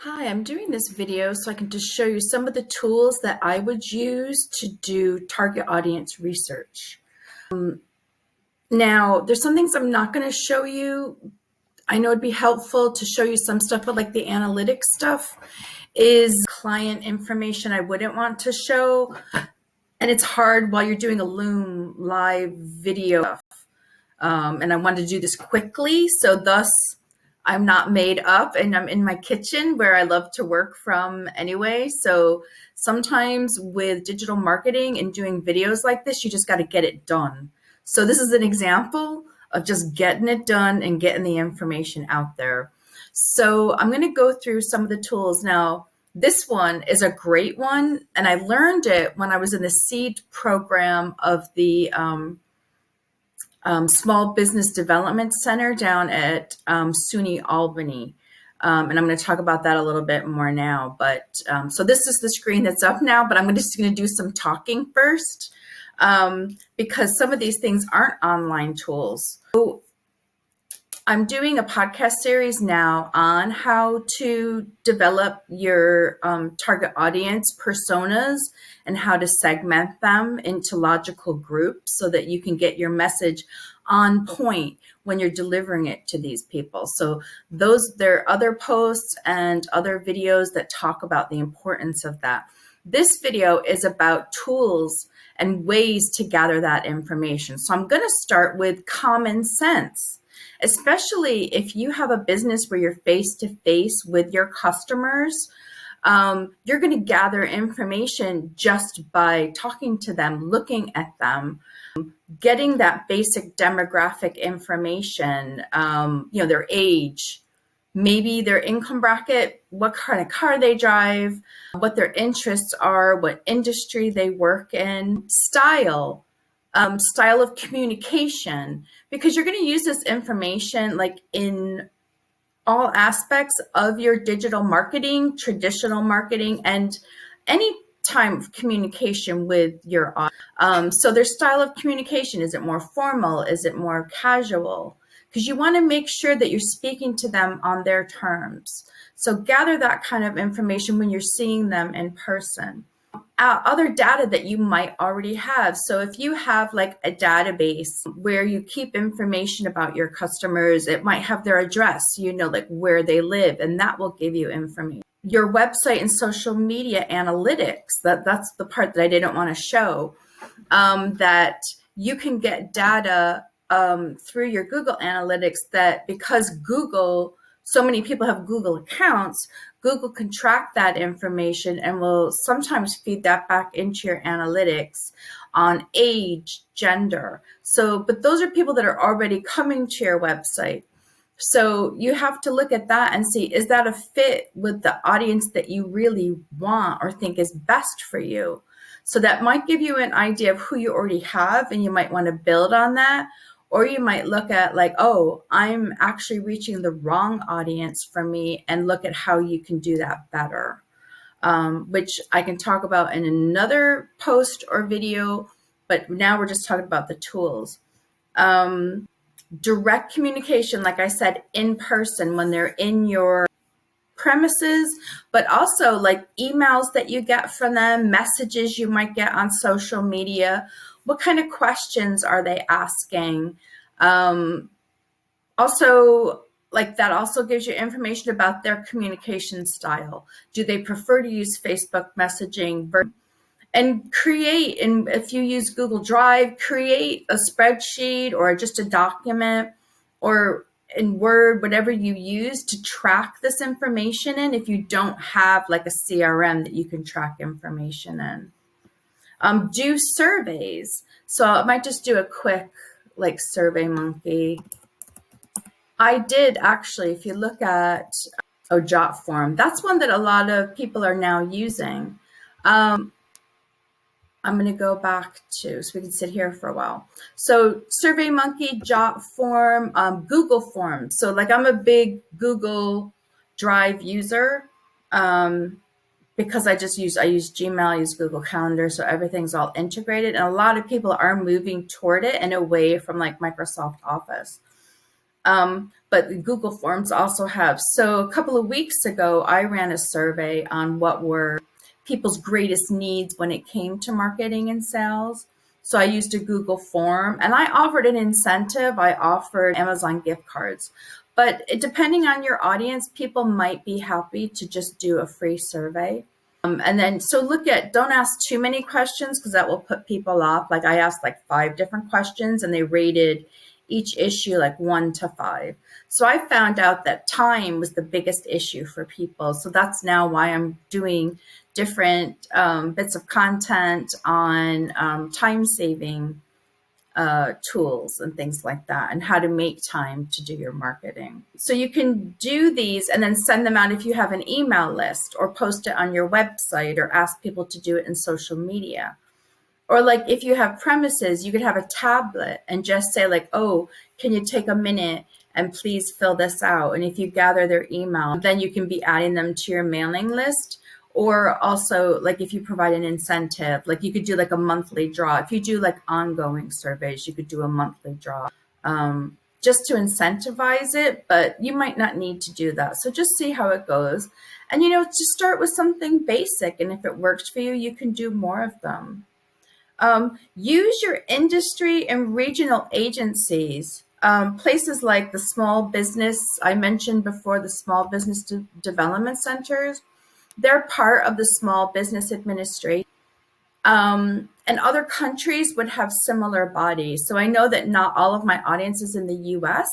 Hi, I'm doing this video so I can just show you some of the tools that I would use to do target audience research. Now, there's some things I'm not going to show you. I know it'd be helpful to show you some stuff, but like the analytics stuff is client information I wouldn't want to show. And it's hard while you're doing a Loom live video. And I wanted to do this quickly, so thus I'm not made up and I'm in my kitchen where I love to work from anyway. So sometimes with digital marketing and doing videos like this, you just got to get it done. So this is an example of just getting it done and getting the information out there. So I'm going to go through some of the tools. Now, this one is a great one, and I learned it when I was in the seed program of the Small Business Development Center down at SUNY Albany. And I'm going to talk about that a little bit more now. But so this is the screen that's up now, but I'm just going to do some talking first because some of these things aren't online tools. So I'm doing a podcast series now on how to develop your target audience personas and how to segment them into logical groups so that you can get your message on point when you're delivering it to these people. So there are other posts and other videos that talk about the importance of that. This video is about tools and ways to gather that information. So I'm going to start with common sense. Especially if you have a business where you're face to face with your customers, you're going to gather information just by talking to them, looking at them, getting that basic demographic information, their age, maybe their income bracket, what kind of car they drive, what their interests are, what industry they work in, style of communication, because you're going to use this information like in all aspects of your digital marketing, traditional marketing, and any time of communication with your audience. So their style of communication, is it more formal? Is it more casual? Because you want to make sure that you're speaking to them on their terms. So gather that kind of information when you're seeing them in person. Other data that you might already have. So if you have like a database where you keep information about your customers, it might have their address, like where they live, and that will give you information. Your website and social media analytics, that's the part that I didn't want to show, that you can get data through your Google Analytics that because so many people have Google accounts, Google can track that information and will sometimes feed that back into your analytics on age, gender. But those are people that are already coming to your website. So you have to look at that and see, is that a fit with the audience that you really want or think is best for you? So that might give you an idea of who you already have, and you might want to build on that. Or you might look at like, oh, I'm actually reaching the wrong audience for me, and look at how you can do that better, which I can talk about in another post or video, but now we're just talking about the tools. Direct communication, like I said, in person when they're in your premises, but also like emails that you get from them, messages you might get on social media. What kind of questions are they asking? Also, like that also gives you information about their communication style. Do they prefer to use Facebook messaging? And if you use Google Drive, create a spreadsheet or just a document, or in Word, whatever you use to track this information in, if you don't have like a CRM that you can track information in. Do surveys. So I might just do a quick like SurveyMonkey. I did actually, if you look at Jotform, that's one that a lot of people are now using. I'm going to go back so we can sit here for a while. So SurveyMonkey, Jotform, Google Forms. So like I'm a big Google Drive user because I use Gmail, I use Google Calendar, so everything's all integrated. And a lot of people are moving toward it and away from like Microsoft Office. but Google Forms also have. So a couple of weeks ago, I ran a survey on what were people's greatest needs when it came to marketing and sales. So I used a Google form and I offered an incentive. I offered Amazon gift cards. But depending on your audience, people might be happy to just do a free survey. And then, so don't ask too many questions because that will put people off. Like I asked like 5 different questions and they rated each issue like 1 to 5. So I found out that time was the biggest issue for people. So that's now why I'm doing different bits of content on time saving tools and things like that, and how to make time to do your marketing. So you can do these and then send them out if you have an email list, or post it on your website, or ask people to do it in social media. Or like if you have premises, you could have a tablet and just say like, oh, can you take a minute and please fill this out? And if you gather their email, then you can be adding them to your mailing list. Or also like if you provide an incentive, like you could do like a monthly draw. If you do like ongoing surveys, you could do a monthly draw just to incentivize it, but you might not need to do that. So just see how it goes. And, just start with something basic. And if it works for you, you can do more of them. Use your industry and regional agencies. Places like the small business, I mentioned before, the small business development centers, they're part of the Small Business Administration. And other countries would have similar bodies. So I know that not all of my audience is in the US,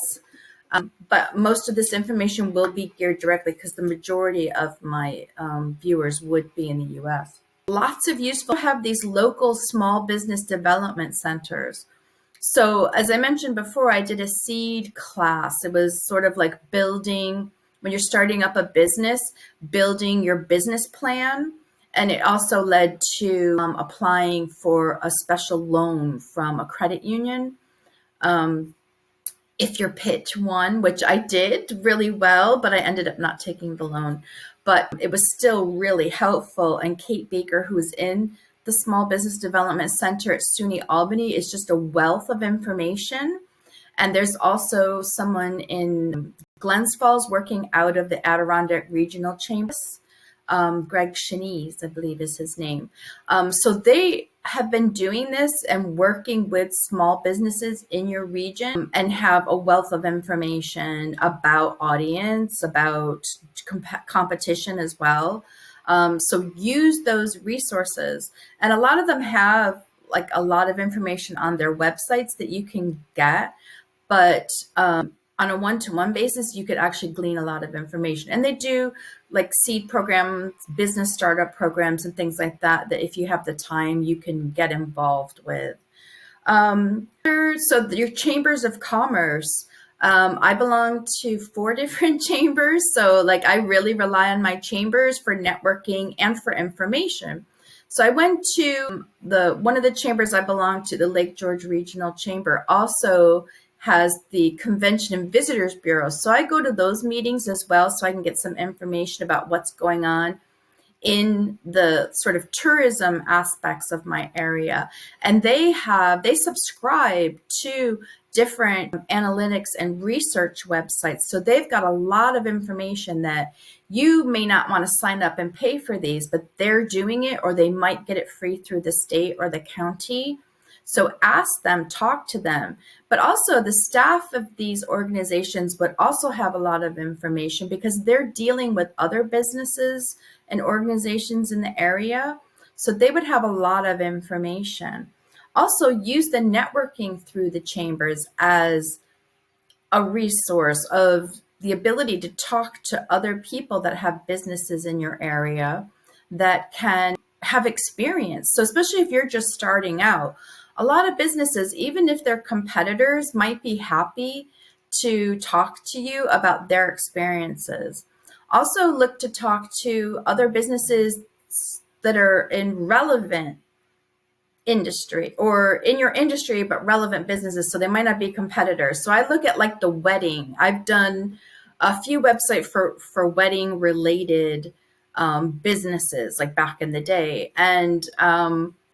but most of this information will be geared directly because the majority of my viewers would be in the US. Lots of useful have these local small business development centers. So as I mentioned before, I did a seed class. It was sort of like building, when you're starting up a business, building your business plan. And it also led to applying for a special loan from a credit union. If your pitch won, which I did really well, but I ended up not taking the loan. But it was still really helpful. And Kate Baker, who's in the Small Business Development Center at SUNY Albany, is just a wealth of information. And there's also someone in Glens Falls working out of the Adirondack Regional Chambers. Greg Chenise, I believe is his name. So they have been doing this and working with small businesses in your region and have a wealth of information about audience, about competition as well. So use those resources. And a lot of them have like a lot of information on their websites that you can get, but on a one-to-one basis, you could actually glean a lot of information. And they do like seed programs, business startup programs, and things like that, that if you have the time, you can get involved with. So your chambers of commerce, I belong to 4 different chambers. So like I really rely on my chambers for networking and for information. So I went to one of the chambers I belong to, the Lake George Regional Chamber, also has the Convention and Visitors Bureau. So I go to those meetings as well so I can get some information about what's going on in the sort of tourism aspects of my area. And they subscribe to different analytics and research websites. So they've got a lot of information that you may not want to sign up and pay for these, but they're doing it, or they might get it free through the state or the county. So ask them, talk to them. But also the staff of these organizations would also have a lot of information because they're dealing with other businesses and organizations in the area. So they would have a lot of information. Also use the networking through the chambers as a resource of the ability to talk to other people that have businesses in your area that can have experience. So especially if you're just starting out, a lot of businesses, even if they're competitors, might be happy to talk to you about their experiences. Also look to talk to other businesses that are in relevant industry or in your industry, but relevant businesses. So they might not be competitors. So I look at like the wedding. I've done a few websites for wedding related businesses like back in the day. And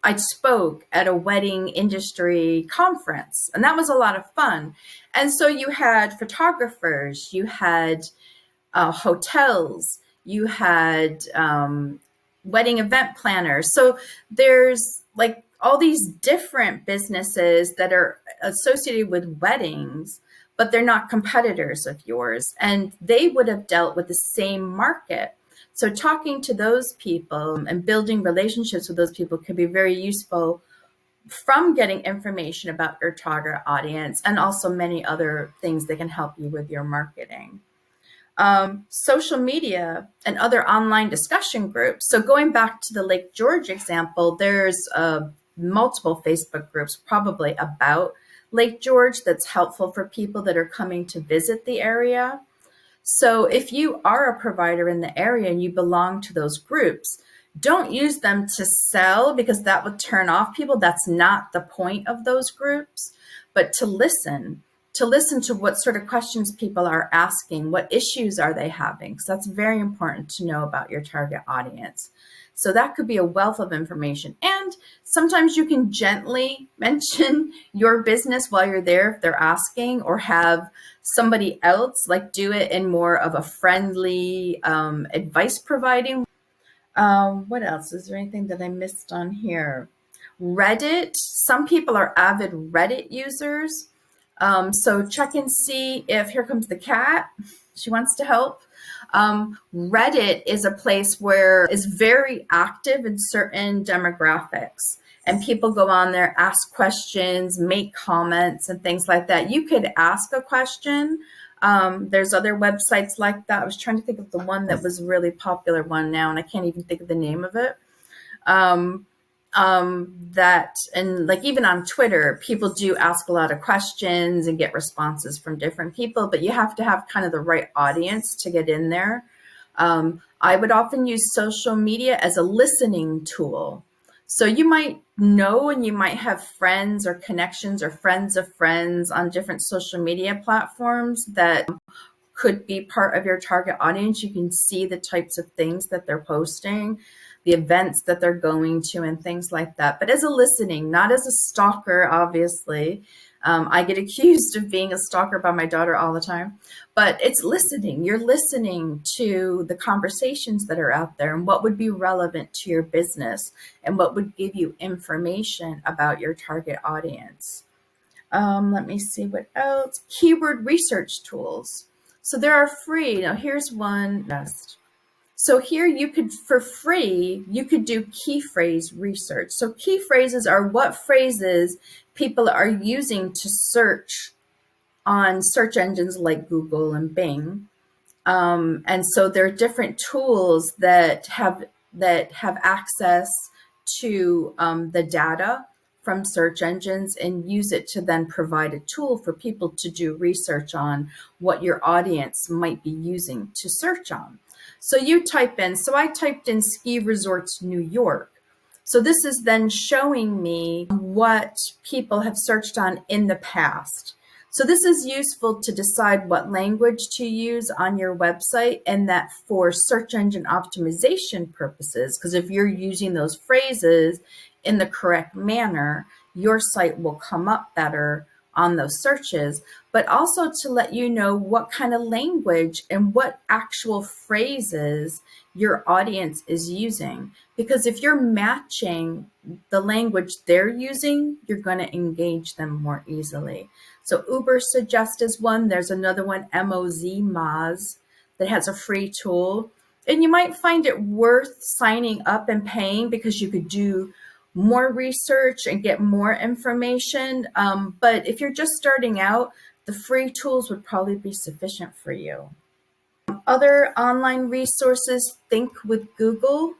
I spoke at a wedding industry conference, and that was a lot of fun. And so you had photographers, you had hotels, you had wedding event planners. So there's like all these different businesses that are associated with weddings, but they're not competitors of yours. And they would have dealt with the same market. So talking to those people and building relationships with those people could be very useful from getting information about your target audience and also many other things that can help you with your marketing. Social media and other online discussion groups. So going back to the Lake George example, there's multiple Facebook groups probably about Lake George that's helpful for people that are coming to visit the area. So if you are a provider in the area and you belong to those groups, don't use them to sell because that would turn off people. That's not the point of those groups, but to listen to what sort of questions people are asking, what issues are they having? Because that's very important to know about your target audience. So that could be a wealth of information. And sometimes you can gently mention your business while you're there if they're asking, or have somebody else like do it in more of a friendly advice providing. What else? Is there anything that I missed on here? Reddit. Some people are avid Reddit users. So check and see if, here comes the cat. She wants to help. Reddit is a place where is very active in certain demographics, and people go on there, ask questions, make comments and things like that. You could ask a question. There's other websites like that. I was trying to think of the one that was a really popular one now, and I can't even think of the name of it. That, and like even on Twitter, people do ask a lot of questions and get responses from different people, but you have to have kind of the right audience to get in there. I would often use social media as a listening tool. So you might know, and you might have friends or connections or friends of friends on different social media platforms that could be part of your target audience. You can see the types of things that they're posting, the events that they're going to, and things like that. But as a listening, not as a stalker, obviously. I get accused of being a stalker by my daughter all the time, but it's listening. You're listening to the conversations that are out there and what would be relevant to your business and what would give you information about your target audience. Let me see what else. Keyword research tools. So there are free. Now here's one best. So here you could, for free, you could do key phrase research. So key phrases are what phrases people are using to search on search engines like Google and Bing. And so there are different tools that have access to the data from search engines and use it to then provide a tool for people to do research on what your audience might be using to search on. So you type in, so I typed in ski resorts, New York. So this is then showing me what people have searched on in the past. So this is useful to decide what language to use on your website, and that for search engine optimization purposes, because if you're using those phrases in the correct manner, your site will come up better on those searches, but also to let you know what kind of language and what actual phrases your audience is using. Because if you're matching the language they're using, you're going to engage them more easily. So Ubersuggest is one. There's another one, Moz, that has a free tool. And you might find it worth signing up and paying because you could do more research and get more information. But if you're just starting out, the free tools would probably be sufficient for you. Other online resources, think with Google.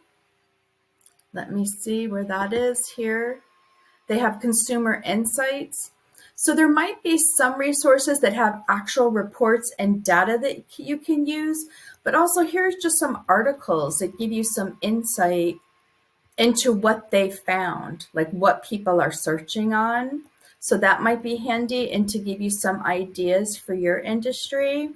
Let me see where that is here. They have consumer insights. So there might be some resources that have actual reports and data that you can use, but also here's just some articles that give you some insight into what they found, like what people are searching on. So that might be handy and to give you some ideas for your industry.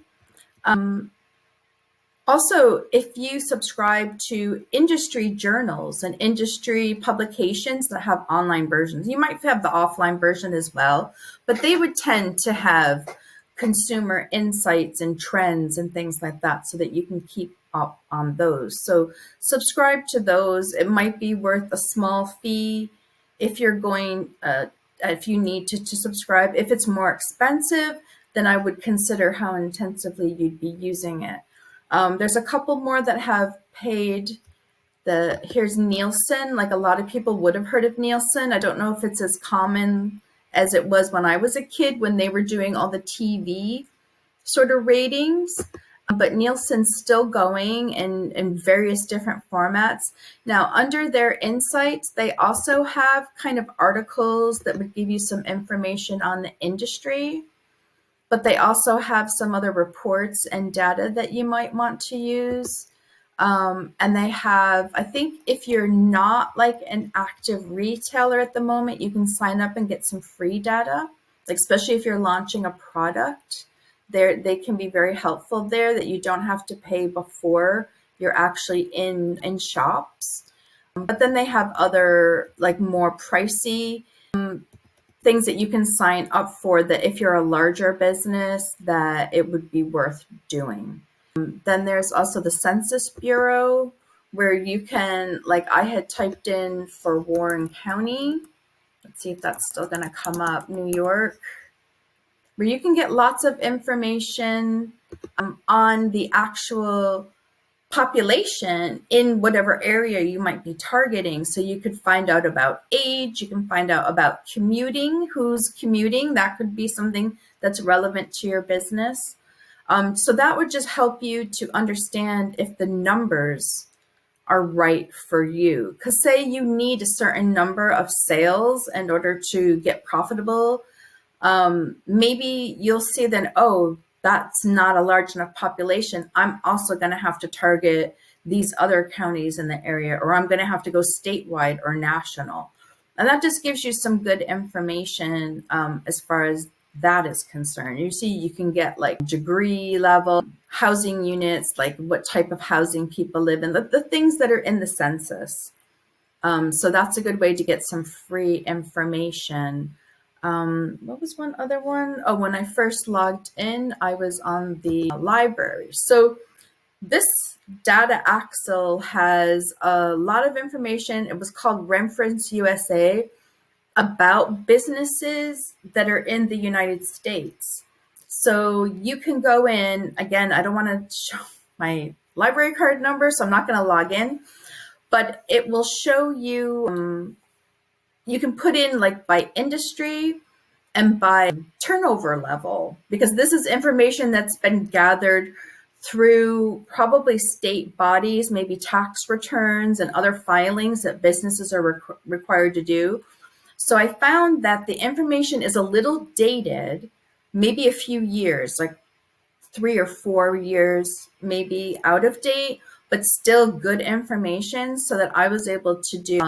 Also, if you subscribe to industry journals and industry publications that have online versions, you might have the offline version as well, but they would tend to have consumer insights and trends and things like that so that you can keep up on those. So subscribe to those. It might be worth a small fee if you're going, if you need to subscribe. If it's more expensive, then I would consider how intensively you'd be using it. There's a couple more that have paid. Here's Nielsen. Like, a lot of people would have heard of Nielsen. I don't know if it's as common as it was when I was a kid when they were doing all the TV sort of ratings. But Nielsen's still going in various different formats. Now, under their insights, they also have kind of articles that would give you some information on the industry, but they also have some other reports and data that you might want to use. And they have, I think if you're not like an active retailer at the moment, you can sign up and get some free data, like especially if you're launching a product. They can be very helpful there, that you don't have to pay before you're actually in shops. But then they have other like more pricey things that you can sign up for, that if you're a larger business, that it would be worth doing. Then there's also the Census Bureau, where you can, like I had typed in for Warren County. Let's see if that's still going to come up. New York, where you can get lots of information on the actual population in whatever area you might be targeting. So you could find out about age, you can find out about commuting, who's commuting. That could be something that's relevant to your business. So that would just help you to understand if the numbers are right for you. Because say you need a certain number of sales in order to get profitable, maybe you'll see then, oh, that's not a large enough population. I'm also going to have to target these other counties in the area, or I'm going to have to go statewide or national. And that just gives you some good information as far as that is concerned. You see, you can get like degree level housing units, like what type of housing people live in, the things that are in the census. So that's a good way to get some free information. What was one other one? Oh, when I first logged in, I was on the library. So this data axle has a lot of information. It was called Reference USA, about businesses that are in the United States. So you can go in, again, I don't want to show my library card number, so I'm not going to log in, but it will show you, you can put in like by industry and by turnover level, because this is information that's been gathered through probably state bodies, maybe tax returns and other filings that businesses are required to do. So I found that the information is a little dated, maybe a few years, like 3 or 4 years, maybe out of date, but still good information, so that I was able to do,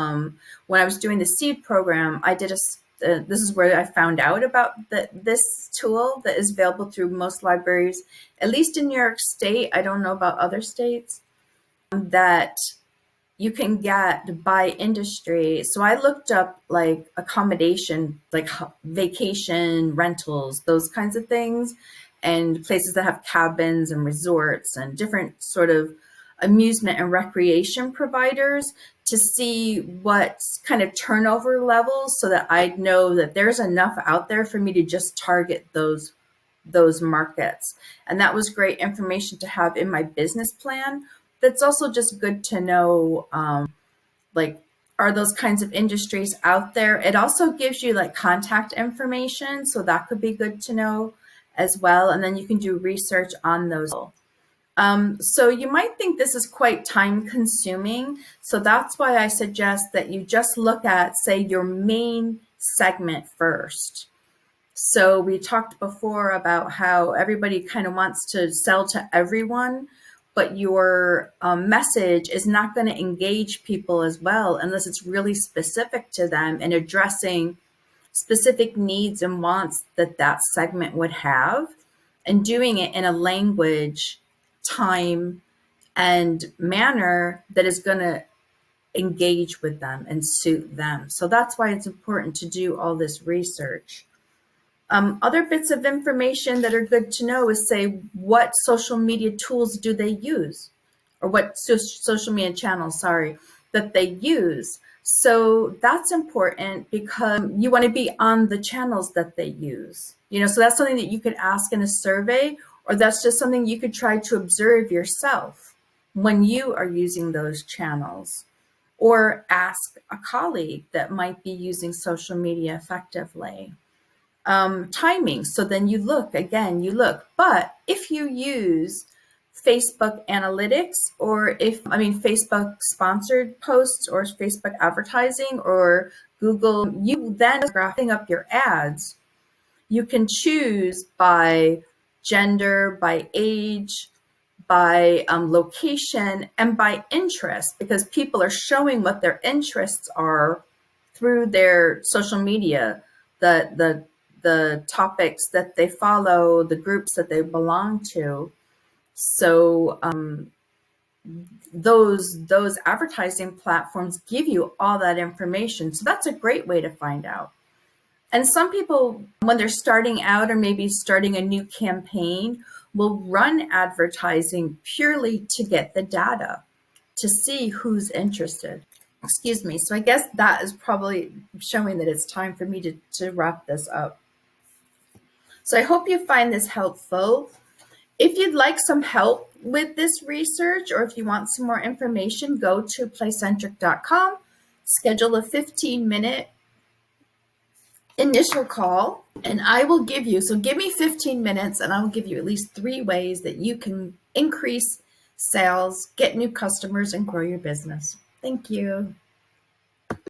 when I was doing the seed program, I did this is where I found out about this tool that is available through most libraries, at least in New York State. I don't know about other states, that you can get by industry. So I looked up like accommodation, like vacation rentals, those kinds of things, and places that have cabins and resorts and different sort of amusement and recreation providers, to see what kind of turnover levels, so that I'd know that there's enough out there for me to just target those markets. And that was great information to have in my business plan. That's also just good to know, like, are those kinds of industries out there? It also gives you like contact information, so that could be good to know as well. And then you can do research on those. So you might think this is quite time consuming. So that's why I suggest that you just look at, say, your main segment first. So we talked before about how everybody kind of wants to sell to everyone, but your message is not going to engage people as well unless it's really specific to them and addressing specific needs and wants that that segment would have, and doing it in a language, time, and manner that is going to engage with them and suit them. So that's why it's important to do all this research. Other bits of information that are good to know is, say, what social media tools do they use, or what social media channels, sorry, that they use. So that's important because you want to be on the channels that they use. So that's something that you could ask in a survey, or that's just something you could try to observe yourself when you are using those channels, or ask a colleague that might be using social media effectively. Timing. So then you look. But if you use Facebook analytics, or Facebook sponsored posts, or Facebook advertising, or Google, you then graphing up your ads. You can choose by gender, by age, by location, and by interest, because people are showing what their interests are through their social media, the topics that they follow, the groups that they belong to. So those advertising platforms give you all that information. So that's a great way to find out. And some people, when they're starting out or maybe starting a new campaign, will run advertising purely to get the data, to see who's interested. Excuse me. So I guess that is probably showing that it's time for me to wrap this up. So I hope you find this helpful. If you'd like some help with this research, or if you want some more information, go to playcentric.com, schedule a 15-minute initial call, and I will give you, so give me 15 minutes and I will give you at least 3 ways that you can increase sales, get new customers, and grow your business. Thank you.